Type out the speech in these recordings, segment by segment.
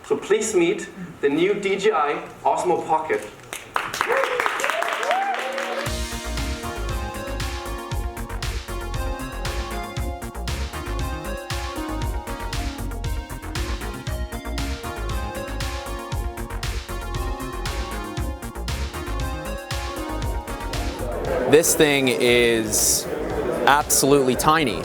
So please meet the new DJI Osmo Pocket. This thing is absolutely tiny.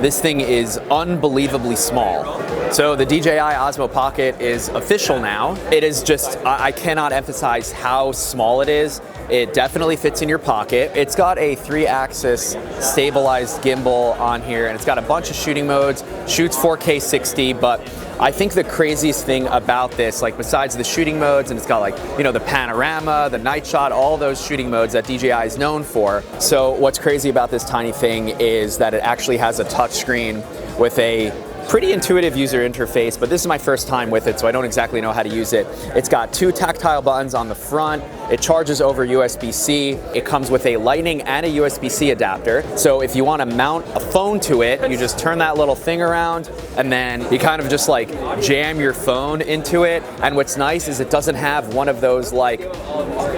This thing is unbelievably small. So the DJI Osmo Pocket is official now. It is just, I cannot emphasize how small it is. It definitely fits in your pocket. It's got a 3-axis stabilized gimbal on here, and it's got a bunch of shooting modes, shoots 4K 60, but I think the craziest thing about this, like besides the shooting modes, and it's got like, you know, the panorama, the night shot, all those shooting modes that DJI is known for. So what's crazy about this tiny thing is that it actually has a touch screen with a pretty intuitive user interface, but this is my first time with it, so I don't exactly know how to use it. It's got 2 tactile buttons on the front. It charges over USB-C. It comes with a Lightning and a USB-C adapter. So if you want to mount a phone to it, you just turn that little thing around, and then you kind of just like jam your phone into it. And what's nice is it doesn't have one of those like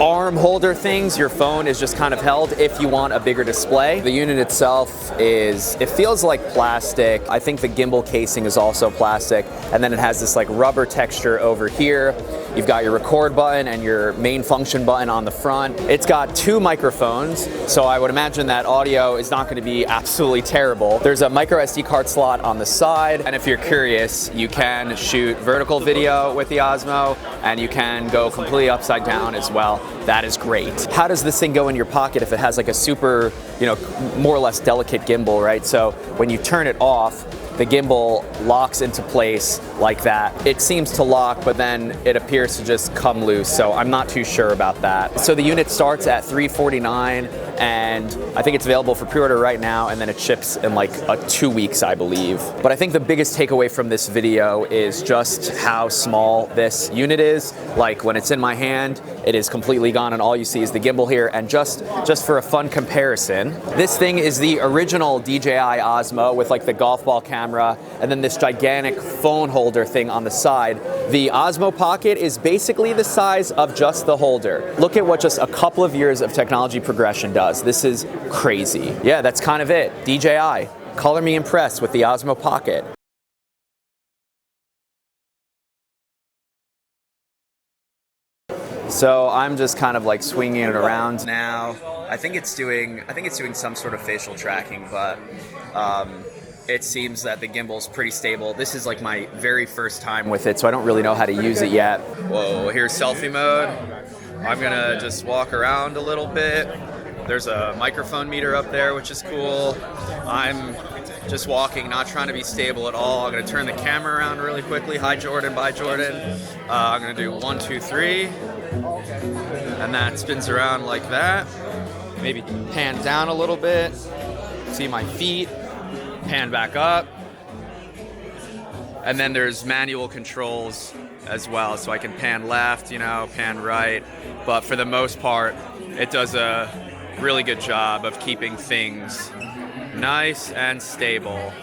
arm holder things. Your phone is just kind of held if you want a bigger display. The unit itself it feels like plastic. I think the gimbal casing is also plastic, and then it has this like rubber texture over here. You've got your record button and your main function button on the front. It's got 2 microphones, so I would imagine that audio is not going to be absolutely terrible. There's a micro SD card slot on the side, and if you're curious, you can shoot vertical video with the Osmo, and you can go completely upside down as well. That is great. How does this thing go in your pocket if it has like a super, you know, more or less delicate gimbal, right? So when you turn it off, the gimbal locks into place like that. It seems to lock, but then it appears to just come loose, so I'm not too sure about that. So the unit starts at $349, and I think it's available for pre-order right now, and then it ships in like 2 weeks, I believe. But I think the biggest takeaway from this video is just how small this unit is. Like when it's in my hand, it is completely gone, and all you see is the gimbal here. And just for a fun comparison, this thing is the original DJI Osmo with like the golf ball camera, and then this gigantic phone holder thing on the side. The Osmo Pocket is basically the size of just the holder. Look at what just a couple of years of technology progression does. This is crazy. Yeah, that's kind of it. DJI, color me impressed with the Osmo Pocket. So I'm just kind of like swinging it around now. I think it's doing some sort of facial tracking, but it seems that the gimbal's pretty stable. This is like my very first time with it, so I don't really know how to use it yet. Whoa, here's selfie mode. I'm gonna just walk around a little bit. There's a microphone meter up there, which is cool. I'm just walking, not trying to be stable at all. I'm gonna turn the camera around really quickly. Hi Jordan, bye Jordan. I'm gonna do 1, 2, 3. And that spins around like that. Maybe pan down a little bit. See my feet. Pan back up. And then there's manual controls as well, so I can pan left, you know, pan right. But for the most part, it does a really good job of keeping things nice and stable.